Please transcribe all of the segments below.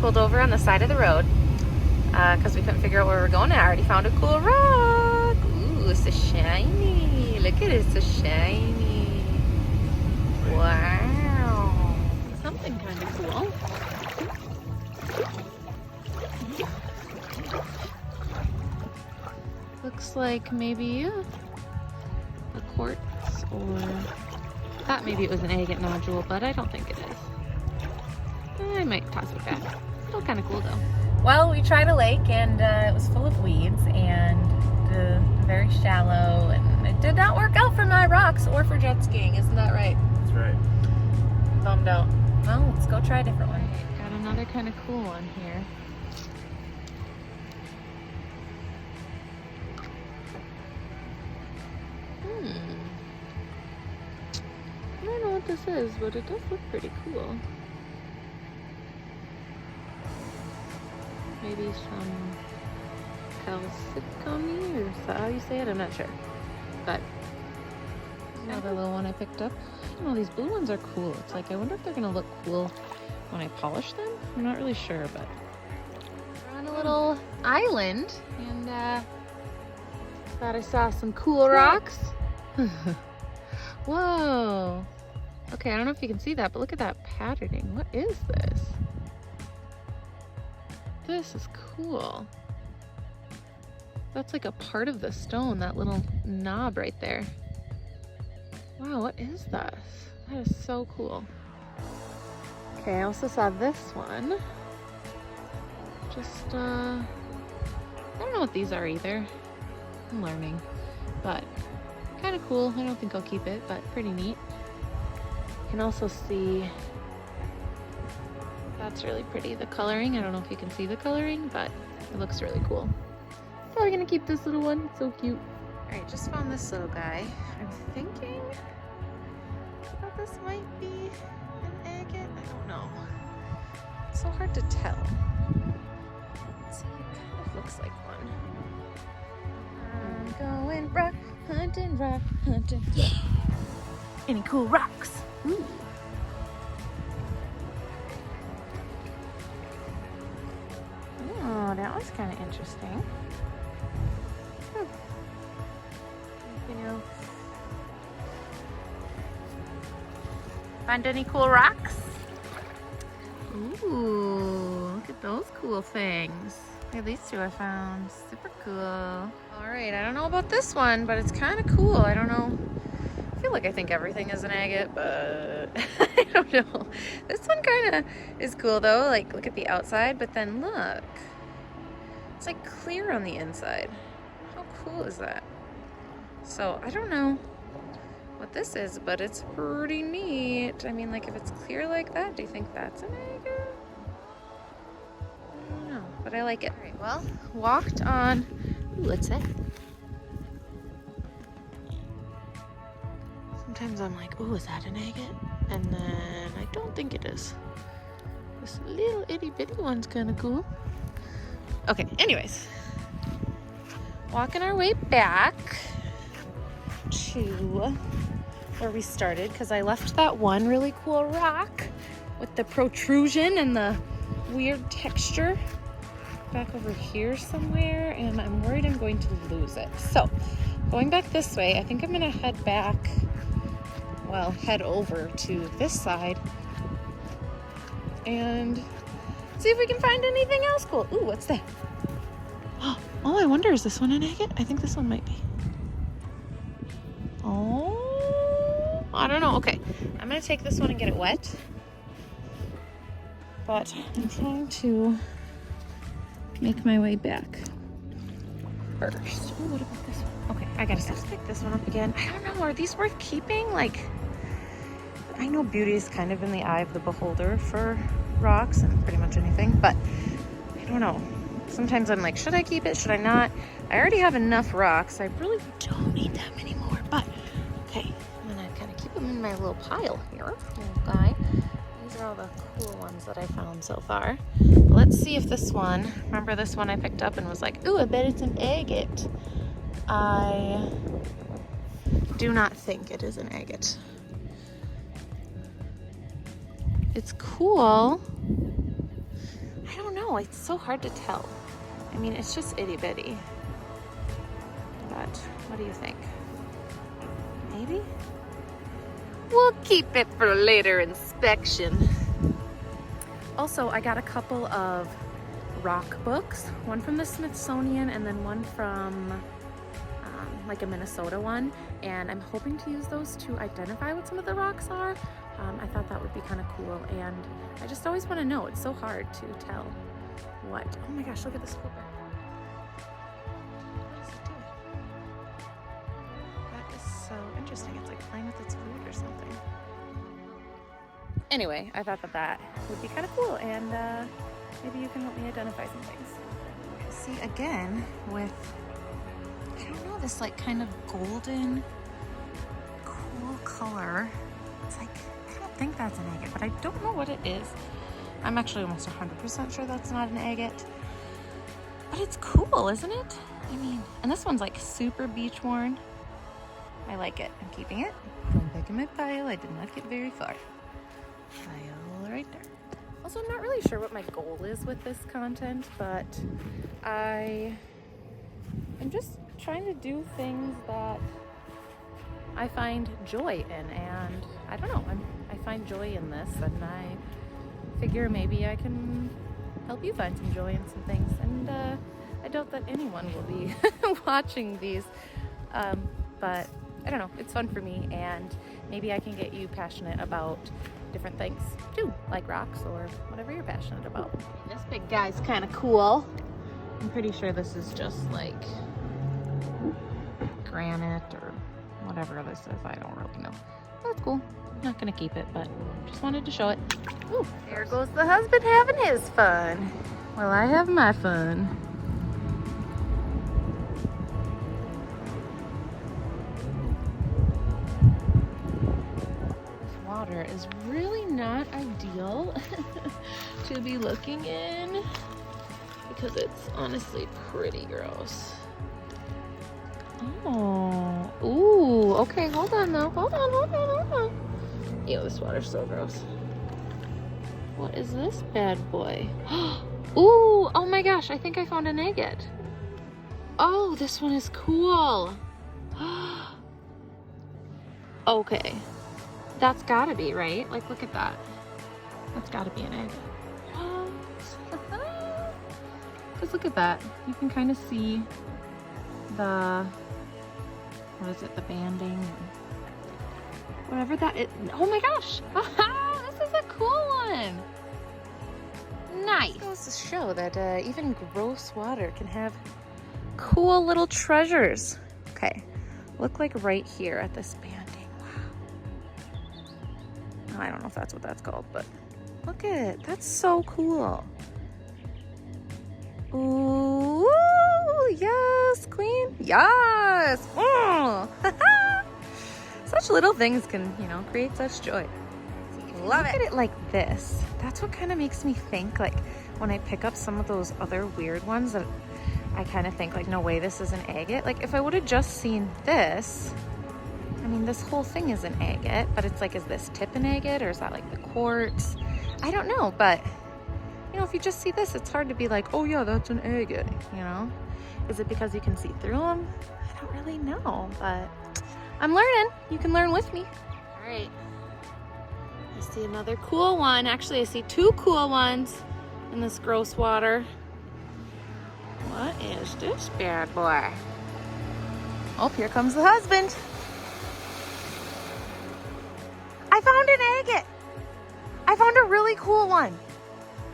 pulled over on the side of the road because we couldn't figure out where we were going. I already found a cool rock. Ooh, it's so shiny. Look at it, it's so shiny. Wow. Something kind of cool. Looks like maybe a quartz, or thought maybe it was an agate nodule, but I don't think it is. I might toss it back. Still kind of cool though. Well, we tried a lake and it was full of weeds and very shallow, and it did not work out for my rocks or for jet skiing. Isn't that right? That's right. Bummed out. Well, let's go try a different one. Got another kind of cool one here. I don't know what this is, but it does look pretty cool. Maybe some calcicony, or is that how you say it? I'm not sure. But another little one I picked up. I don't know, these blue ones are cool. It's like, I wonder if they're gonna look cool when I polish them. I'm not really sure, but we're on a little island, and thought I saw some cool rocks. Whoa. Okay, I don't know if you can see that, but look at that patterning. What is this? This is cool. That's like a part of the stone, that little knob right there. Wow, what is that? That is so cool. Okay, I also saw this one. Just, I don't know what these are either. I'm learning, but kind of cool. I don't think I'll keep it, but pretty neat. You can also see, that's really pretty, the coloring. I don't know if you can see the coloring, but it looks really cool. Probably gonna keep this little one. It's so cute. All right, just found this little guy. I'm thinking that this might be an agate. I don't know. It's so hard to tell. Let's see, it kind of looks like one. I'm going rock hunting, yeah. Any cool rocks? Ooh. Oh, that was kind of interesting. Anything else? Find any cool rocks? Ooh, look at those cool things. Look at these two I found. Super cool. All right, I don't know about this one, but it's kind of cool. I don't know. I feel like I think everything is an agate, but I don't know. This one kind of is cool though. Like, look at the outside, but then look. It's like clear on the inside. How cool is that? So I don't know what this is, but it's pretty neat. I mean, like, if it's clear like that, do you think that's an agate? I don't know, but I like it. All right, well, walked on. Ooh, what's that? Sometimes I'm like, oh, is that an agate? And then I don't think it is. This little itty bitty one's kind of cool. Okay, anyways. Walking our way back to where we started, because I left that one really cool rock with the protrusion and the weird texture back over here somewhere, and I'm worried I'm going to lose it. So, going back this way, I think I'm gonna head back, well, head over to this side and see if we can find anything else cool. Ooh, what's that? Oh, I wonder, is this one an agate? I think this one might be. Oh, I don't know. Okay, I'm gonna take this one and get it wet. But I'm trying to make my way back first. Oh, what about this one? Okay, I gotta pick this one up again. I don't know, are these worth keeping? Like, I know beauty is kind of in the eye of the beholder for rocks and pretty much anything, but I don't know. Sometimes I'm like, should I keep it? Should I not? I already have enough rocks. I really don't need that many more, but okay. I'm gonna kind of keep them in my little pile here, little guy. These are all the cool ones that I found so far. Let's see if this one, remember this one I picked up and was like, ooh, I bet it's an agate. I do not think it is an agate. It's cool. I know, it's so hard to tell. I mean, it's just itty bitty. But what do you think? Maybe? We'll keep it for later inspection. Also, I got a couple of rock books, one from the Smithsonian and then one from like a Minnesota one, and I'm hoping to use those to identify what some of the rocks are. I thought that would be kind of cool, and I just always want to know. It's so hard to tell what. Oh my gosh, look at this flipper. What is it doing? That is so interesting. It's like playing with its food or something. Anyway, I thought that would be kind of cool, and maybe you can help me identify some things. See, again, with, I don't know, this like kind of golden, cool color. It's like, I don't think that's an agate, but I don't know what it is. I'm actually almost 100% sure that's not an agate. But it's cool, isn't it? I mean, and this one's like super beach worn. I like it. I'm keeping it. Going back in my pile. I did not get very far. Pile right there. Also, I'm not really sure what my goal is with this content, but I'm just trying to do things that I find joy in, and I don't know, I find joy in this, and I figure maybe I can help you find some joy in some things, and I doubt that anyone will be watching these, but I don't know, it's fun for me, and maybe I can get you passionate about different things too, like rocks or whatever you're passionate about. This big guy's kind of cool. I'm pretty sure this is just like granite or whatever this is. I don't really know. That's cool. I'm not gonna keep it, but just wanted to show it. Ooh, there goes the husband having his fun. Well, I have my fun. Water is really not ideal to be looking in because it's honestly pretty gross. Oh, ooh, okay, hold on though. Hold on. Ew, this water's so gross. What is this bad boy? Ooh, oh my gosh, I think I found an agate. Oh, this one is cool. Okay. That's gotta be, right? Like, look at that. That's gotta be an agate. What? Just look at that. You can kind of see the, what is it, the banding, whatever that is. Oh my gosh! This is a cool one! Nice! It goes to show that even gross water can have cool little treasures. Okay, look like right here at this banding. I don't know if that's what that's called, but look at it. That's so cool. Ooh, yes, queen. Yes. Oh. Such little things can, you know, create such joy. Love it. Look at it like this. That's what kind of makes me think, like, when I pick up some of those other weird ones that I kind of think, like, no way, this is an agate. Like, if I would have just seen this, I mean, this whole thing is an agate, but it's like, is this tip an agate or is that like the quartz? I don't know, but you know, if you just see this, it's hard to be like, oh yeah, that's an agate, you know? Is it because you can see through them? I don't really know, but I'm learning. You can learn with me. All right. I see another cool one. Actually, I see two cool ones in this gross water. What is this bad boy? Oh, here comes the husband. I found an agate. I found a really cool one.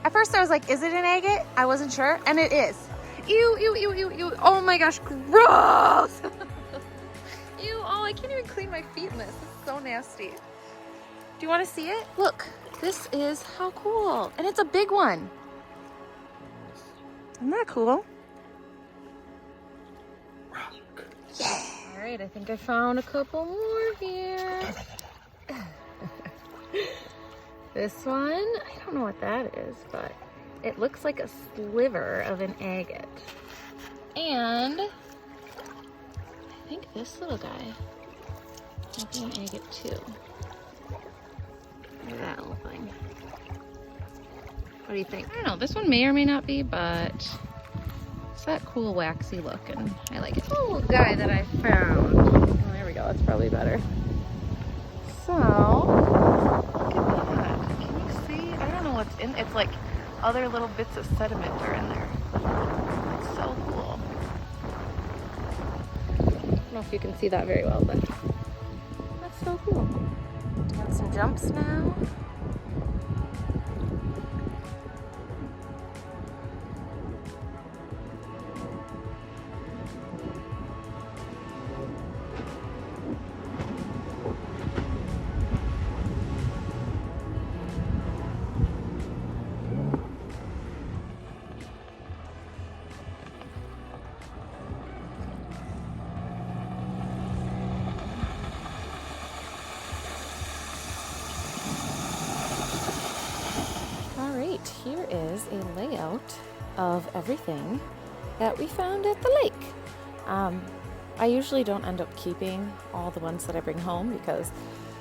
At first I was like, is it an agate? I wasn't sure, and it is. Ew, ew, ew, ew, ew. Oh my gosh, gross. Ew, oh, I can't even clean my feet in this. This is so nasty. Do you want to see it? Look, this is how cool. And it's a big one. Isn't that cool? Yeah. All right, I think I found a couple more here. This one, I don't know what that is, but it looks like a sliver of an agate. And I think this little guy might be an agate too. Look at that little thing. What do you think? I don't know, this one may or may not be, but it's that cool waxy look and I like it. Little guy that I found. Oh, there we go, that's probably better. So, look at that. Can you see? I don't know what's in, it's like other little bits of sediment are in there. It's so cool. I don't know if you can see that very well, but that's so cool. Doing some jumps now. Here is a layout of everything that we found at the lake. I usually don't end up keeping all the ones that I bring home because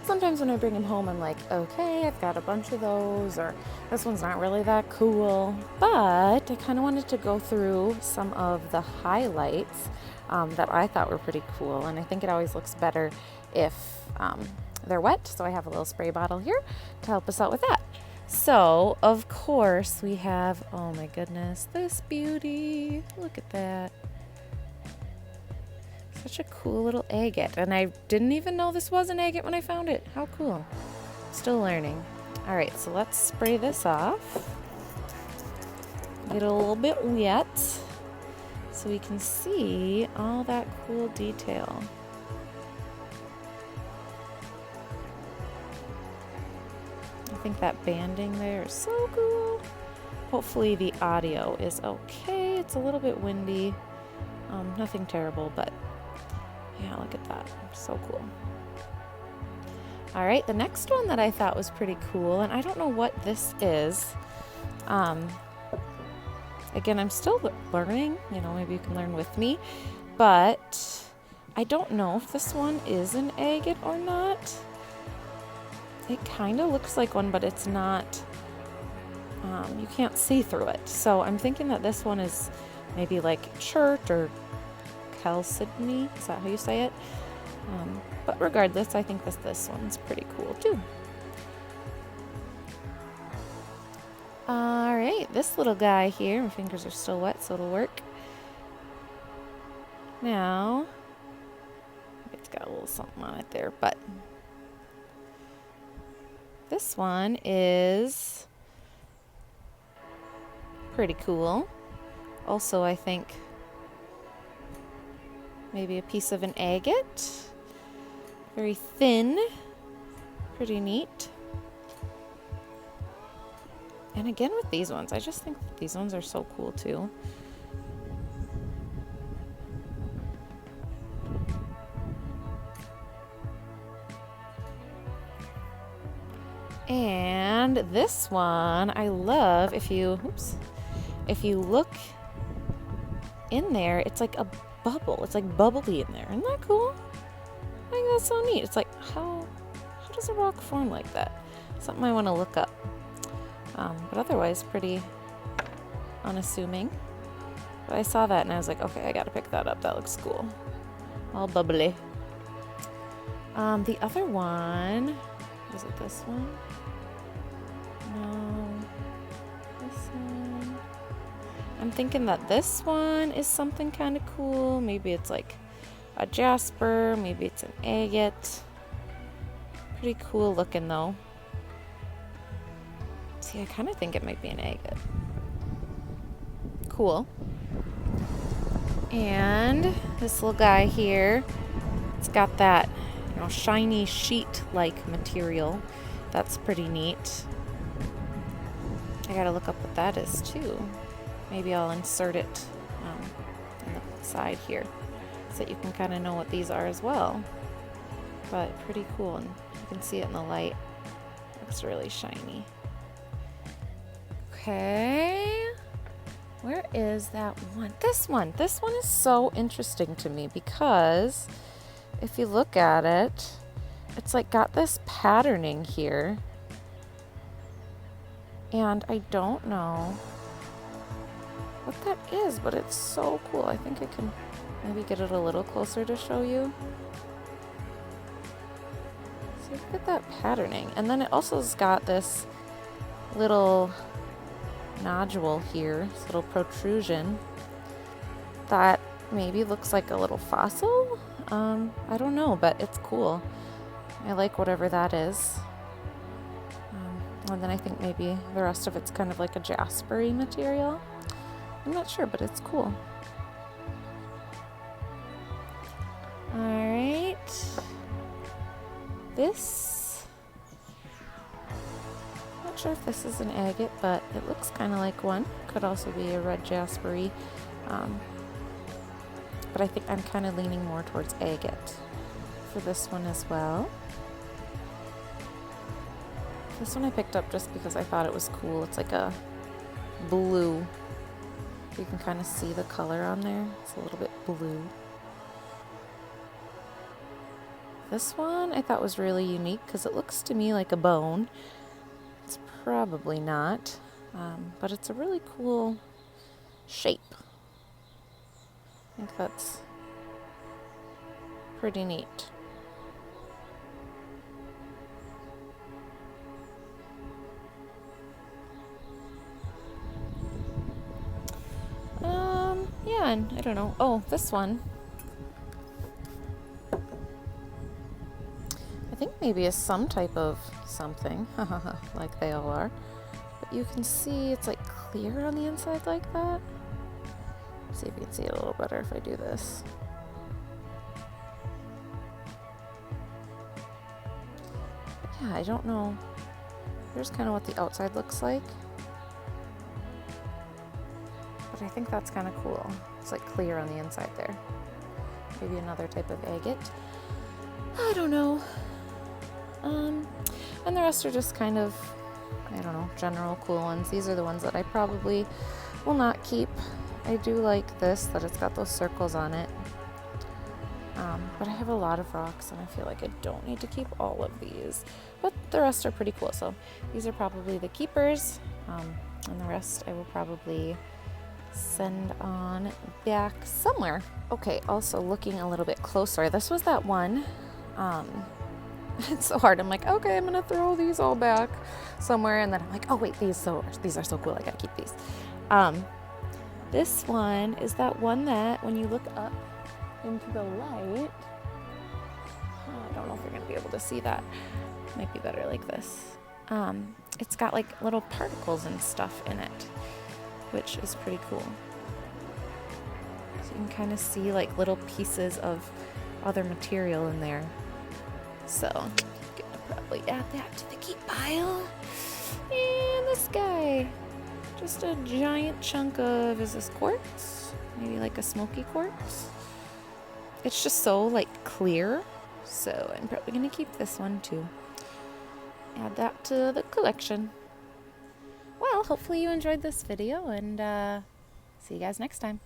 sometimes when I bring them home I'm like, okay, I've got a bunch of those, or this one's not really that cool. But I kind of wanted to go through some of the highlights that I thought were pretty cool, and I think it always looks better if they're wet, so I have a little spray bottle here to help us out with that. So, of course, we have, oh my goodness, this beauty. Look at that. Such a cool little agate. And I didn't even know this was an agate when I found it. How cool. Still learning. All right, so let's spray this off. Get a little bit wet so we can see all that cool detail. I think that banding there is so cool. Hopefully the audio is okay. It's a little bit windy. Nothing terrible, but yeah, look at that. So cool. All right, the next one that I thought was pretty cool, and I don't know what this is. Again, I'm still learning. You know, maybe you can learn with me. But I don't know if this one is an agate or not. It kind of looks like one, but it's not, you can't see through it. So I'm thinking that this one is maybe like chert or chalcedony. Is that how you say it? But regardless, I think this one's pretty cool too. All right, this little guy here, my fingers are still wet, so it'll work. Now, it's got a little something on it there, but this one is pretty cool. Also, I think maybe a piece of an agate. Very thin. Pretty neat. And again with these ones, I just think these ones are so cool too. And this one, I love, if you look in there, it's like a bubble. It's like bubbly in there. Isn't that cool? I think that's so neat. It's like, how does a rock form like that? Something I want to look up. But otherwise, pretty unassuming. But I saw that and I was like, okay, I gotta pick that up. That looks cool. All bubbly. The other one, was it this one? No. This one. I'm thinking that this one is something kind of cool. Maybe it's like a jasper. Maybe it's an agate. Pretty cool looking though. See, I kind of think it might be an agate. Cool. And this little guy here, it's got that, you know, shiny sheet-like material. That's pretty neat. I gotta look up what that is too. Maybe I'll insert it on the side here so that you can kind of know what these are as well. But pretty cool, and you can see it in the light. Looks really shiny. Okay, where is that one? This one is so interesting to me because if you look at it, it's like got this patterning here. And I don't know what that is, but it's so cool. I think I can maybe get it a little closer to show you. So look at that patterning. And then it also has got this little nodule here, this little protrusion that maybe looks like a little fossil. I don't know, but it's cool. I like whatever that is. And then I think maybe the rest of it's kind of like a jaspery material. I'm not sure, but it's cool. Alright. This, not sure if this is an agate, but it looks kind of like one. Could also be a red jaspery. But I think I'm kind of leaning more towards agate for this one as well. This one I picked up just because I thought it was cool. It's like a blue. You can kind of see the color on there. It's a little bit blue. This one I thought was really unique because it looks to me like a bone. It's probably not, but it's a really cool shape. I think that's pretty neat. Yeah, and I don't know. Oh, this one. I think maybe is some type of something, like they all are. But you can see it's like clear on the inside like that. Let's see if you can see it a little better if I do this. But yeah, I don't know. Here's kind of what the outside looks like. But I think that's kind of cool. It's like clear on the inside there. Maybe another type of agate. I don't know. And the rest are just kind of, I don't know, general cool ones. These are the ones that I probably will not keep. I do like this, that it's got those circles on it. But I have a lot of rocks and I feel like I don't need to keep all of these. But the rest are pretty cool. So these are probably the keepers. And the rest I will probably send on back somewhere. Okay, also looking a little bit closer. This was that one. It's so hard. I'm like, okay, I'm gonna throw these all back somewhere, and then I'm like, oh wait, these are so cool. I gotta keep these. This one is that one that when you look up into the light, I don't know if you're gonna be able to see that. Might be better like this. It's got like little particles and stuff in it, which is pretty cool. So you can kind of see like little pieces of other material in there. So I'm gonna probably add that to the keep pile. And this guy, just a giant chunk of, is this quartz? Maybe like a smoky quartz. It's just so like clear. So I'm probably gonna keep this one too. Add that to the collection. Well, hopefully you enjoyed this video, and see you guys next time.